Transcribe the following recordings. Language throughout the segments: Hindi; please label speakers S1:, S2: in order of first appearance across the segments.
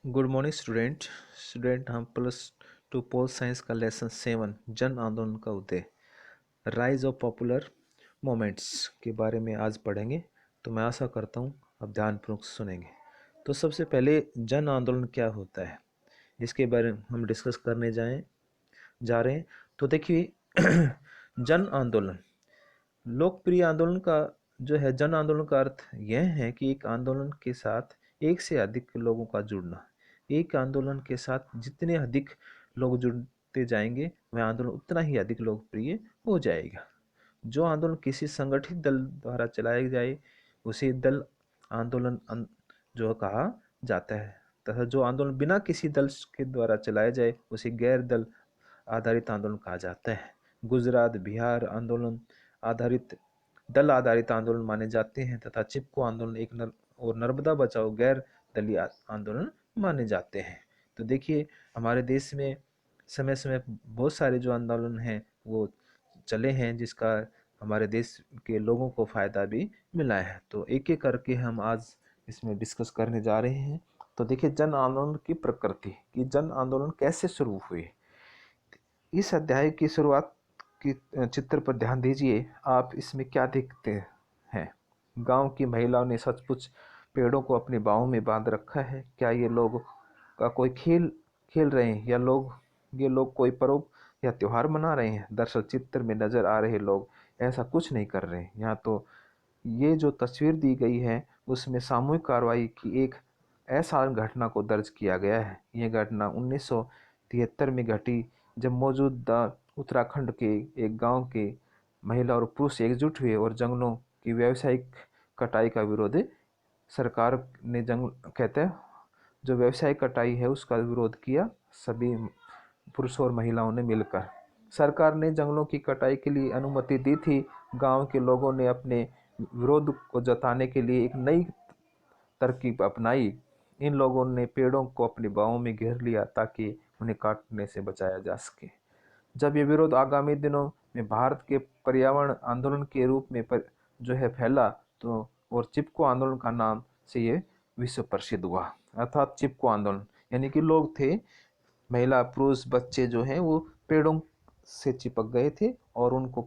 S1: गुड मॉर्निंग स्टूडेंट हम +2 पोल साइंस का लेसन 7 जन आंदोलन का उदय राइज ऑफ पॉपुलर मोमेंट्स के बारे में आज पढ़ेंगे। तो मैं आशा करता हूँ आप ध्यानपूर्वक सुनेंगे। तो सबसे पहले जन आंदोलन क्या होता है इसके बारे में हम डिस्कस करने जा रहे हैं। तो देखिए जन आंदोलन लोकप्रिय आंदोलन का जो है जन आंदोलन का अर्थ यह है कि एक आंदोलन के साथ एक से अधिक लोगों का जुड़ना। एक आंदोलन के साथ जितने अधिक लोग जुड़ते जाएंगे वह आंदोलन उतना ही अधिक लोकप्रिय हो जाएगा। जो आंदोलन किसी संगठित दल द्वारा चलाया जाए उसे दल आंदोलन जो कहा जाता है, तथा जो आंदोलन बिना किसी दल के द्वारा चलाया जाए उसे गैर दल आधारित आंदोलन कहा जाता है। गुजरात बिहार आंदोलन आधारित दल आधारित आंदोलन माने जाते हैं तथा चिपको आंदोलन और नर्मदा बचाओ गैर दलीय आंदोलन माने जाते हैं। तो देखिए हमारे देश में समय समय बहुत सारे जो आंदोलन हैं वो चले हैं जिसका हमारे देश के लोगों को फायदा भी मिला है। तो एक एक करके हम आज इसमें डिस्कस करने जा रहे हैं। तो देखिए जन आंदोलन की प्रकृति कि जन आंदोलन कैसे शुरू हुए। इस अध्याय की शुरुआत की चित्र पर ध्यान दीजिए। आप इसमें क्या देखते हैं? गांव की महिलाओं ने सचमुच पेड़ों को अपने बाहों में बांध रखा है? क्या ये लोग का कोई खेल खेल रहे हैं या ये लोग कोई पर्व या त्योहार मना रहे हैं? दरअसल चित्र में नजर आ रहे लोग ऐसा कुछ नहीं कर रहे हैं। यहाँ तो ये जो तस्वीर दी गई है उसमें सामूहिक कार्रवाई की एक असाधारण घटना को दर्ज किया गया है। यह घटना 1973 में घटी जब मौजूदा उत्तराखंड के एक गांव के महिला और पुरुष एकजुट हुए और जंगलों की व्यावसायिक कटाई का विरोध सरकार ने कहते हैं जो व्यावसायिक कटाई है उसका विरोध किया। सभी पुरुषों और महिलाओं ने मिलकर सरकार ने जंगलों की कटाई के लिए अनुमति दी थी। गांव के लोगों ने अपने विरोध को जताने के लिए एक नई तरकीब अपनाई। इन लोगों ने पेड़ों को अपनी बाहों में घेर लिया ताकि उन्हें काटने से बचाया जा सके। जब ये विरोध आगामी दिनों में भारत के पर्यावरण आंदोलन के रूप में फैला तो और चिपको आंदोलन का नाम से ये विश्व प्रसिद्ध हुआ। अर्थात चिपको आंदोलन यानी कि लोग थे, महिला पुरुष बच्चे जो हैं वो पेड़ों से चिपक गए थे और उनको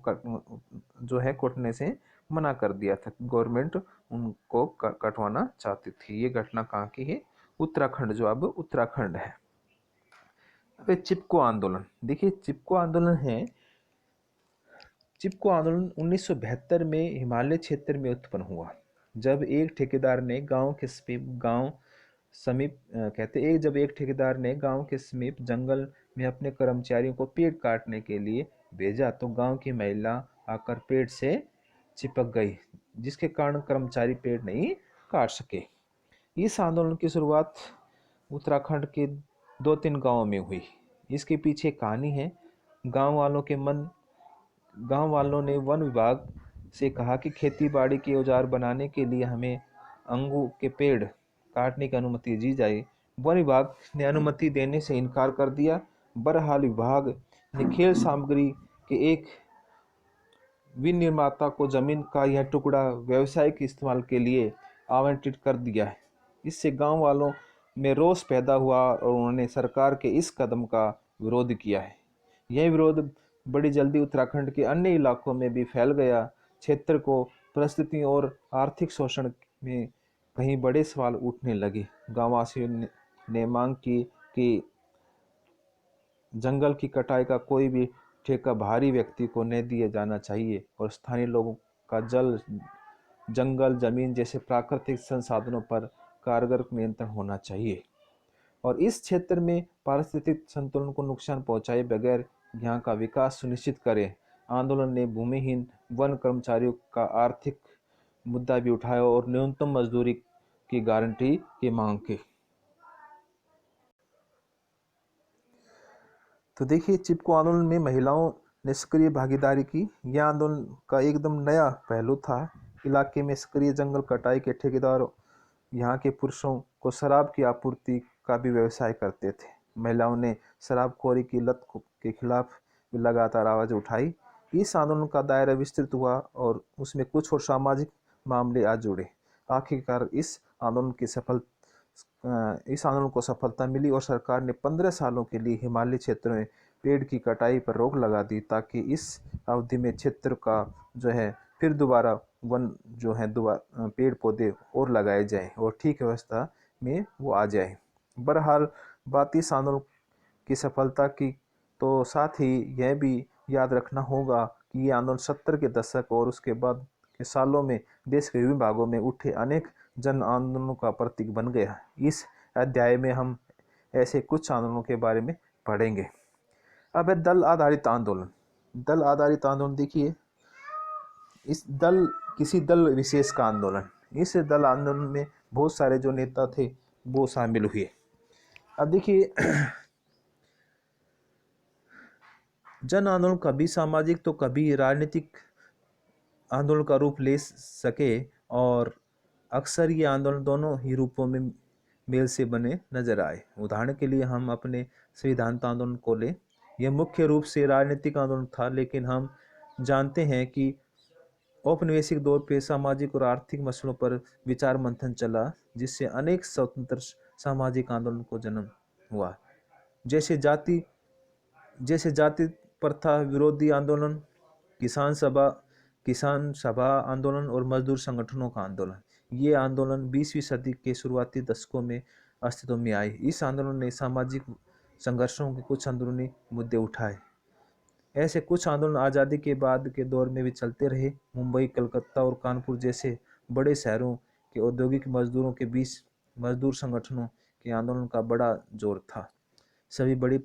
S1: कटने से मना कर दिया था। गवर्नमेंट उनको कटवाना चाहती थी। ये घटना कहाँ की है? उत्तराखंड, जो अब उत्तराखंड है। अब चिपको आंदोलन देखिए, चिपको आंदोलन 1972 में हिमालय क्षेत्र में उत्पन्न हुआ जब एक ठेकेदार ने गांव के समीप जंगल में अपने कर्मचारियों को पेड़ काटने के लिए भेजा तो गांव की महिला आकर पेड़ से चिपक गई, जिसके कारण कर्मचारी पेड़ नहीं काट सके। इस आंदोलन की शुरुआत उत्तराखंड के 2-3 गांवों में हुई। इसके पीछे कहानी है। गांव वालों ने वन विभाग से कहा कि खेती बाड़ी के औजार बनाने के लिए हमें अंगू के पेड़ काटने की अनुमति दी जाए। वन विभाग ने अनुमति देने से इनकार कर दिया। बहरहाल विभाग ने खेल सामग्री के एक विनिर्माता को जमीन का यह टुकड़ा व्यावसायिक इस्तेमाल के लिए आवंटित कर दिया है। इससे गांव वालों में रोष पैदा हुआ और उन्होंने सरकार के इस कदम का विरोध किया है। यह विरोध बड़ी जल्दी उत्तराखंड के अन्य इलाकों में भी फैल गया। क्षेत्र को परिस्थितियों और आर्थिक शोषण में कहीं बड़े सवाल उठने लगे। गांववासियों ने मांग की कि जंगल की कटाई का कोई भी ठेका बाहरी व्यक्ति को नहीं दिया जाना चाहिए और स्थानीय लोगों का जंगल जमीन जैसे प्राकृतिक संसाधनों पर कारगर नियंत्रण होना चाहिए और इस क्षेत्र में पारिस्थितिक संतुलन को नुकसान पहुंचाए बगैर यहाँ का विकास सुनिश्चित करें। आंदोलन ने भूमिहीन वन कर्मचारियों का आर्थिक मुद्दा भी उठाया और न्यूनतम मजदूरी की गारंटी की मांग की। तो देखिए चिपको आंदोलन में महिलाओं ने सक्रिय भागीदारी की। यह आंदोलन का एकदम नया पहलू था। इलाके में सक्रिय जंगल कटाई के ठेकेदार यहाँ के पुरुषों को शराब की आपूर्ति का भी व्यवसाय करते थे। महिलाओं ने शराबखोरी की लत के खिलाफ भी लगातार आवाज उठाई। इस आंदोलन का दायरा विस्तृत हुआ और उसमें कुछ और सामाजिक मामले आ जुड़े। आखिरकार इस आंदोलन की इस आंदोलन को सफलता मिली और सरकार ने 15 सालों के लिए हिमालय क्षेत्रों में पेड़ की कटाई पर रोक लगा दी, ताकि इस अवधि में क्षेत्र का जो है फिर दोबारा वन जो है दोबारा पेड़ पौधे और लगाए जाएं और ठीक अवस्था में वो आ जाए। बहरहाल बात इस आंदोलन की सफलता की, तो साथ ही यह भी याद रखना होगा कि ये आंदोलन 70 के दशक और उसके बाद के सालों में देश के विभिन्न भागों में उठे अनेक जन आंदोलनों का प्रतीक बन गया। इस अध्याय में हम ऐसे कुछ आंदोलनों के बारे में पढ़ेंगे। अब है दल आधारित आंदोलन। दल आधारित आंदोलन देखिए, इस दल किसी दल विशेष का आंदोलन। इस दल आंदोलन में बहुत सारे जो नेता थे वो शामिल हुए। अब देखिए, जन आंदोलन कभी सामाजिक तो कभी राजनीतिक आंदोलन का रूप ले सके, और अक्सर ये आंदोलन दोनों ही रूपों में मेल से बने नजर आए। उदाहरण के लिए हम अपने संविधान आंदोलन को लें। यह मुख्य रूप से राजनीतिक आंदोलन था, लेकिन हम जानते हैं कि औपनिवेशिक दौर पे सामाजिक और आर्थिक मसलों पर विचार मंथन चला, जिससे अनेक स्वतंत्र सामाजिक आंदोलन को जन्म हुआ, जैसे जाति प्रथा विरोधी आंदोलन, किसान सभा आंदोलन और मजदूर संगठनों का आंदोलन। ये आंदोलन 20वीं सदी के शुरुआती दशकों में अस्तित्व में आए। इस आंदोलन ने सामाजिक संघर्षों के कुछ अंदरूनी मुद्दे उठाए। ऐसे कुछ आंदोलन आज़ादी के बाद के दौर में भी चलते रहे। मुंबई, कलकत्ता और कानपुर जैसे बड़े शहरों के औद्योगिक मजदूरों के बीच मजदूर संगठनों के आंदोलन का बड़ा जोर था। सभी बड़ी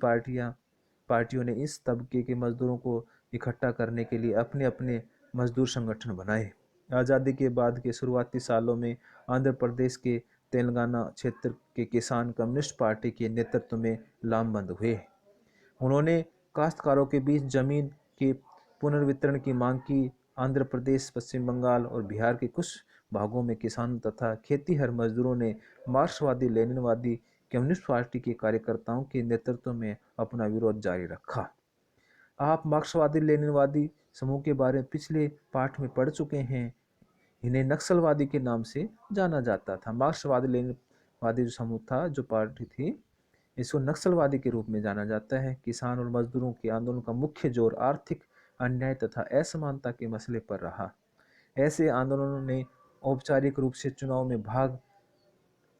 S1: पार्टियों ने इस तबके के मजदूरों को इकट्ठा करने के लिए अपने अपने मजदूर संगठन बनाए। आज़ादी के बाद के शुरुआती सालों में आंध्र प्रदेश के तेलंगाना क्षेत्र के किसान कम्युनिस्ट पार्टी के नेतृत्व में लामबंद हुए। उन्होंने काश्तकारों के बीच जमीन के पुनर्वितरण की मांग की। आंध्र प्रदेश, पश्चिम बंगाल और बिहार के कुछ भागों में किसानों तथा खेतीहर मजदूरों ने मार्क्सवादी लेनिनवादी कम्युनिस्ट पार्टी के कार्यकर्ताओं के नेतृत्व में अपना विरोध जारी रखा। आप मार्क्सवादी लेनिनवादी समूह के बारे में पिछले पाठ में पढ़ चुके हैं। इन्हें नक्सलवादी के नाम से जाना जाता था। मार्क्सवादी लेनिनवादी जो समूह था, जो पार्टी थी, इसको नक्सलवादी के रूप में जाना जाता है। किसान और मजदूरों के आंदोलन का मुख्य जोर आर्थिक अन्याय तथा असमानता के मसले पर रहा। ऐसे आंदोलनों ने औपचारिक रूप से चुनाव में भाग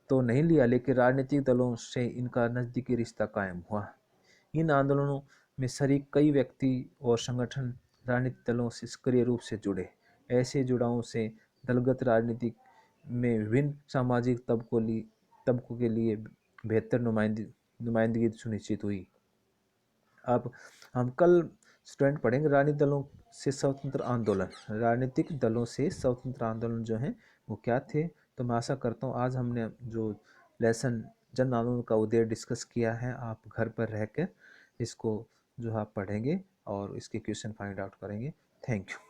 S1: तो नहीं लिया, लेकिन राजनीतिक दलों से इनका नज़दीकी रिश्ता कायम हुआ। इन आंदोलनों में शरीक कई व्यक्ति और संगठन राजनीतिक दलों से सक्रिय रूप से जुड़े। ऐसे जुड़ावों से दलगत राजनीति में विभिन्न सामाजिक तबकों के लिए बेहतर नुमाइंदगी सुनिश्चित हुई। अब हम कल स्टूडेंट पढ़ेंगे राजनीतिक दलों से स्वतंत्र आंदोलन। राजनीतिक दलों से स्वतंत्र आंदोलन जो हैं वो क्या थे। तो मैं आशा करता हूँ आज हमने जो लेसन जन आंदोलन का उदय डिस्कस किया है, आप घर पर रहकर इसको जो आप पढ़ेंगे और इसके क्वेश्चन फाइंड आउट करेंगे। Thank you.